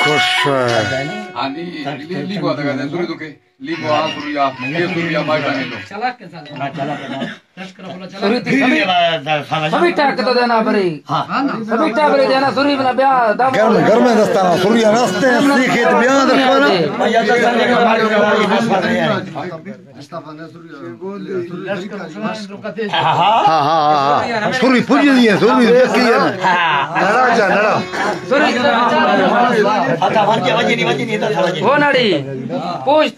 खुश आनी लिखो आता कहते सूर्य दुखे लिखो आ सूर्या ये सूर्या माइटा में लो चला के साथ चला सूर्य सभी टाक तो देना पड़ी हां सभी टाक पड़ी देना सूर्य बिना ब्याह घर में दस्ताना सूर्य रास्ते सीखे तो बयान रखो ना या तो संजय का मार के हां सूर्य पूज दिए सूर्य देखिए ना नड़ा जा नड़ा सूर्य आता वंजे नहीं तो वो नड़ी पूछ